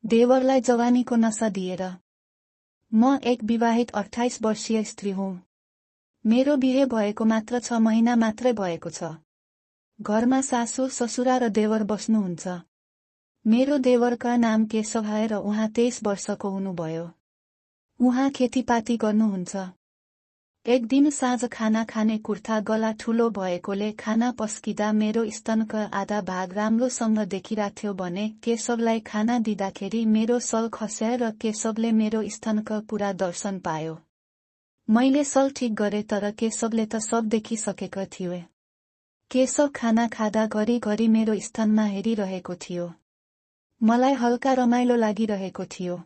देवरलाई जवानीको नशा दिएर। म एक विवाहित 28 वर्षीय स्त्री हुँ। मेरो बिहे भएको मात्र 6 महिना मात्रै भएको छ। घरमा सासू ससुरा र देवर बस्नुहुन्छ। मेरो देवरका नाम केशव र उहाँ 23 वर्षको हुनुभयो। उहाँ खेतीपाती गर्नुहुन्छ। एक दिन साँझ खाना खाने कुर्था गला ठूलो भएकोले खाना पस्किँदा मेरो स्तनका आधा भाग राम्रोसँग देखिराथ्यो भने केशवलाई खाना दिँदाखेरि मेरो सल खस्यो र केशवले मेरो स्तनका पूरा दर्शन पायो। मैले सल ठिक गरे तर केशवले त सब देखिसकेको थियो। केशव खाना खाँदा घरिघरि मेरो स्तनमा हेरिरहेको थियो। मलाई हल्का रमाइलो लागिरहेको थियो।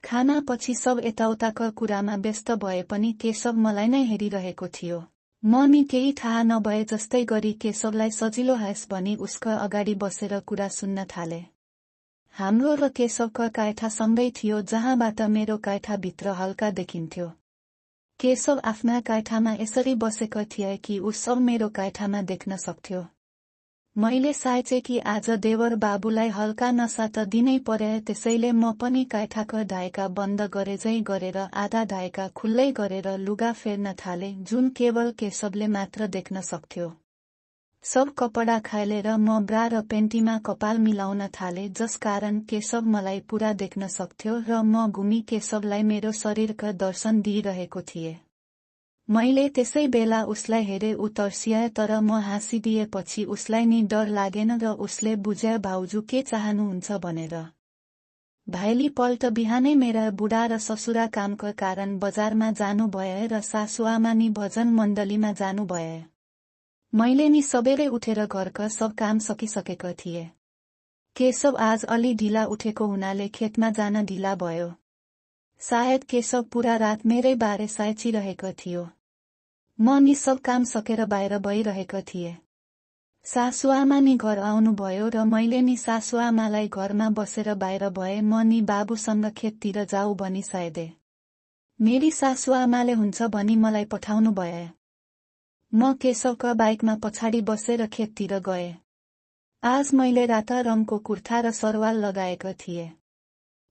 खाना पछि सब यताउताका कुरामा व्यस्त भए पनि केशव मलाई नै हेरिरहेको थियो। म नि केही थाहा नभए जस्तै गरी केशवलाई सजिलो होस् भनी उसका अगाडि बसेर कुरा सुन्न थाले। हाम्रो र केशवका कायठा सँगै थियो जहाँबाट मेरो कायठाभित्र हल्का देखिन्थ्यो। केशव आफ्ना कायठामा यसरी बसेको थिए कि ऊ सब मेरो कायठामा देख्न सक्थ्यो। मैले सोचे कि आज देवर बाबुलाई हल्का नशा त दिनै पर्यो, त्यसैले म पनि कायठाका ढाइका बन्द गरेझै गरेर आधा ढाइका खुल्लै गरेर लुगा फेर्न थाले, जुन केवल केशवले मात्र देख्न सक्थ्यो। सब कपडा खाइलेर म ब्रा र पेन्टीमा कपाल मिलाउन थाले, जसकारण केशव मलाई पूरा देख्न सक्थ्यो र म घुमी केशवलाई मेरो शरीरका दर्शन दिइरहेको थिएँ। मैले त्यसै बेला उसलाई हेरे ऊ तर्सिए तर म हाँसिदिएपछि उसलाई नि डर लागेन र उसले बुझ्यो भाउजू के चाहनुहुन्छ भनेर। भाइली पल्ट बिहानै मेरा बुढा र ससुरा कामका कारण बजारमा जानुभए र सासुआमा नि भजन मण्डलीमा जानुभए। मैले नि सबेरै उठेर घरका सब काम सकिसकेको थिए। केशव आज अलि ढिला उठेको हुनाले खेतमा जान ढिला भयो। सायद केशव पूरा रात मेरै बारे सोचिरहेको थियो। म नि सब काम सकेर बाहिर भइरहेको थिएँ। सासुआमा नि घर आउनुभयो र मैले नि सासुआमालाई घरमा बसेर बाहिर भए म नि बाबुसँग खेततिर जाऊ भनी सोधे। मेरी सासुआमाले हुन्छ भनी मलाई पठाउनु भए। म केशवका बाइकमा पछाडि बसेर खेततिर गए। आज मैले राता रङको कुर्ता र सरवाल लगाएको थिएँ।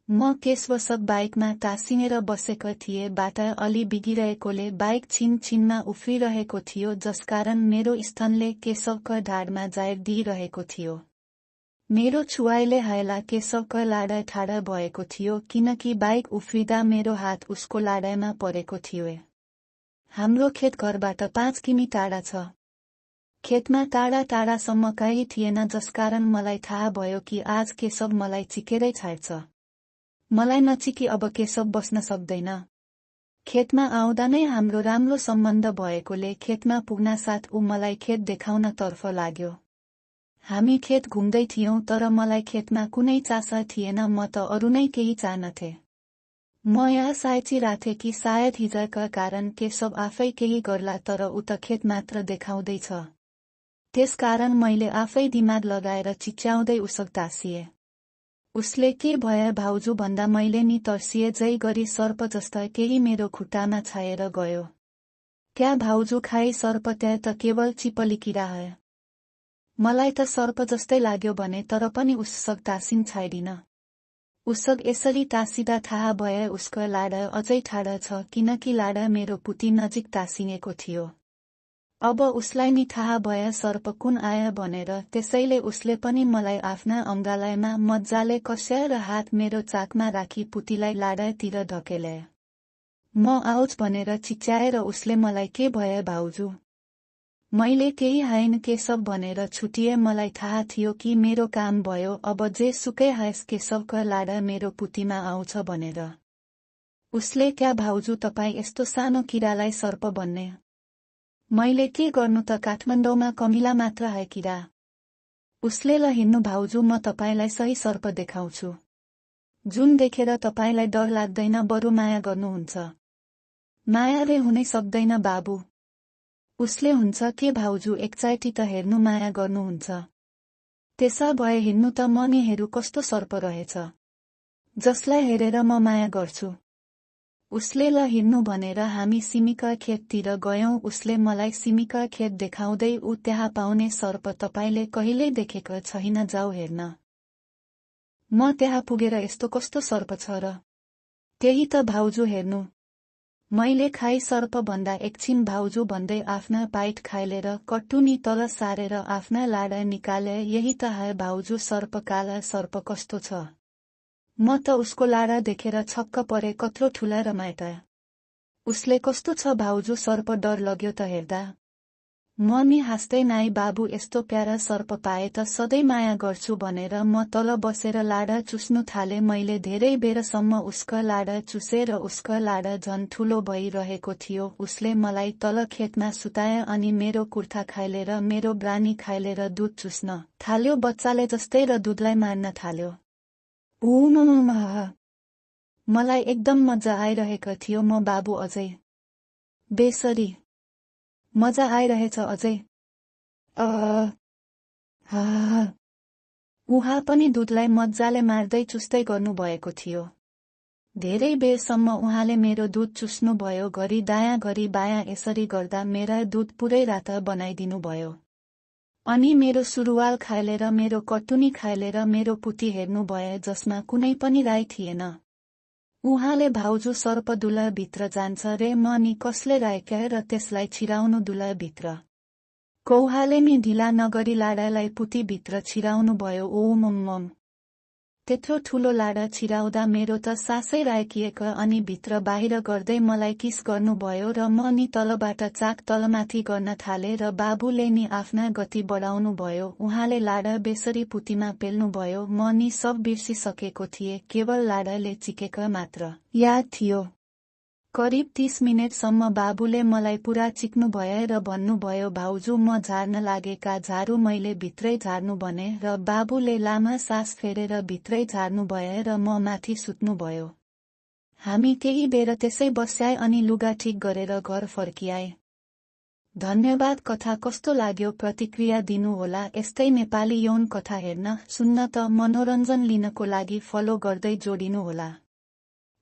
म केशवसँग बाइकमा टाँसिएर बसेको थिएँ। बाटा अलि बिगिरहेकोले बाइक छिनछिनमा उफ्रिरहेको थियो, जसकारण मेरो स्तनले केशवका ढाडमा जाएर दिइरहेको थियो। मेरो छुवाइले हायला केशवका लाडा ठाडा भएको थियो किनकि बाइक उफ्रिँदा मेरो हात उसको लाडामा परेको थियो। हाम्रो खेत घरबाट 5 किमी टाढा छ। खेतमा टाढा टाढासम्म कहीँ थिएन, जसकारण मलाई थाहा भयो कि आज केशव मलाई चिकेरै छाड्छ। मलाई नचिकी अब केशव बस्न सक्दैन। खेतमा आउँदा नै हाम्रो राम्रो सम्बन्ध भएकोले खेतमा पुग्न साथ ऊ मलाई खेत देखाउन तर्फ लाग्यो। हामी खेत घुम्दै थियौं तर मलाई खेतमा कुनै चासो थिएन, म त अरू नै केही चाहन्थे। म यहाँ सोचिरहेथे कि सायद हिजोका कारण केशव आफै केही गर्ला, तर ऊ त खेत मात्र देखाउँदैछ। त्यसकारण मैले आफै दिमाग लगाएर चिच्याउँदै उसक टाँसिए। उसले के भए भाउजू भन्दा मैले नि तर्सिए जै गरी सर्प जस्ता केही मेरो खुट्टामा छाएर गयो। क्या भाउजू खाई सर्प त्यहाँ त केवल चिपली किरा है। मलाई त सर्प जस्तै लाग्यो भने तर पनि उसक टाँसिन छाडिन। उसक यसरी टाँसिँदा थाहा भए उसको लाडा अझै ठाडा छ किनकि लाडा मेरो पुती नजिक टाँसिएको थियो। अब उसलाई नि थाहा भए सर्प कुन आयो भनेर, त्यसैले उसले पनि मलाई आफ्ना अङ्गालामा मज्जाले कस्यो र हात मेरो चाकमा राखी पुतीलाई लाडातिर ढकेले। म आउच भनेर चिच्याएर उसले मलाई के भयो भाउजू? मैले केही होइन केशव भनेर छुटिए। मलाई थाहा थियो कि मेरो काम भयो, अब जे सुकै होस् केशवका लाडा मेरो पुतीमा आउँछ भनेर। उसले क्या भाउजू तपाईँ यस्तो सानो किरालाई सर्प भन्ने? मैले के गर्नु त, काठमाडौँमा कमिला मात्र है किरा। उसले ल हिँड्नु भाउजू, म तपाईलाई सही सर्प देखाउँछु, जुन देखेर तपाईलाई डर लाग्दैन बरु माया गर्नुहुन्छ। मायाले हुनै सक्दैन बाबु। उसले हुन्छ के भाउजू, एकचोटि त हेर्नु माया गर्नुहुन्छ। त्यसो भए हिँड्नु त, म नि हेरु कस्तो सर्प रहेछ, जसलाई हेरेर म माया गर्छु। उसले ल हिँड्नु भनेर हामी सिमीका खेततिर गयौं। उसले मलाई सिमीका खेत देखाउँदै ऊ त्यहाँ पाउने सर्प तपाईले कहिल्यै देखेको छैन, जाऊ हेर्न। म त्यहाँ पुगेर यस्तो कस्तो सर्प छ र? त्यही त भाउजू हेर्नु। मैले खाई सर्प भन्दा एकछिन भाउजू भन्दै आफ्ना पाइट खाइलेर कटुनी तल सारेर आफ्ना लाडा निकाले। यही त है भाउजू सर्प, काला सर्प कस्तो छ। म त उसको लाडा देखेर छक्क परे, कत्रो ठुला रमाएता। उसले कस्तो छ भाउजू सर्प, डर लाग्यो त हेर्दा। मम्मी हाँस्दै, नाइ बाबु, यस्तो प्यारा सर्प पाए त सधैँ माया गर्छु भनेर म तल बसेर लाडा चुस्नु थाले। मैले धेरै बेरसम्म उसका लाडा चुसे र उसका लाडा झन् ठुलो भइरहेको थियो। उसले मलाई तल खेतमा सुताए अनि मेरो कुर्ता खाइलेर, मेरो ब्रानी खाइलेर दुध चुस्न थाल्यो बच्चाले जस्तै र दुधलाई मार्न थाल्यो। मलाई एकदम मजा आइरहेको थियो। म बाबु अझै बेसरी मजा आइरहेछ अझै। उहाँ पनि दुधलाई मज्जाले मार्दै चुस्दै गर्नुभएको थियो। धेरै बेरसम्म उहाँले मेरो दुध चुस्नुभयो। घरि दायाँ घरि बायाँ यसरी गर्दा मेरा दुध पुरै राता बनाइदिनु भयो। अनि मेरो सुरुवाल खाइलेर, मेरो कटुनी खाइलेर मेरो पुती हेर्नु भए जसमा कुनै पनि राई थिएन। उहाँले भाउजू सर्प दुला भित्र जान्छ रे। म नि कसले राख्या र त्यसलाई छिराउनु दुला भित्र। कौहाले नि ढिला नगरी लाडालाई पुती भित्र छिराउनु भयो। ओ मम, त्यत्रो ठुलो लाडा छिराउँदा मेरो त सासै राखिएका अनि भित्र बाहिर गर्दै मलाई किस गर्नुभयो र म नि तलबाट चाक तलमाथि गर्न थाले र बाबुले नि आफ्ना गति बढाउनु भयो। उहाँले लाडा बेसरी पुतीमा पेल्नुभयो। म नि सब बिर्सिसकेको थिएँ, केवल लाडाले चिकेका मात्र याद थियो। करिब 30 मिनेटसम्म बाबुले मलाई पुरा चिक्नु भयो र भन्नुभयो, भाउजू म झार्न लागेका झारू मैले भित्रै झार्नु भने र बाबुले लामा सास फेरेर भित्रै झार्नु भयो र म माथि सुत्नुभयो। हामी केही बेर त्यसै बस्याए अनि लुगा ठिक गरेर घर फर्किआए। धन्यवाद। कथा कस्तो लाग्यो प्रतिक्रिया दिनुहोला। यस्तै नेपाली यौन कथा हेर्न, सुन्न त मनोरञ्जन लिनको लागि फलो गर्दै जोडिनुहोला।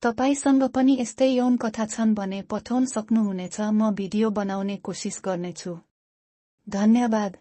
तपाईसँग पनि यस्तै यौन कथा छन् भने पठाउन सक्नुहुनेछ। म भिडियो बनाउने कोसिस गर्नेछु। धन्यवाद।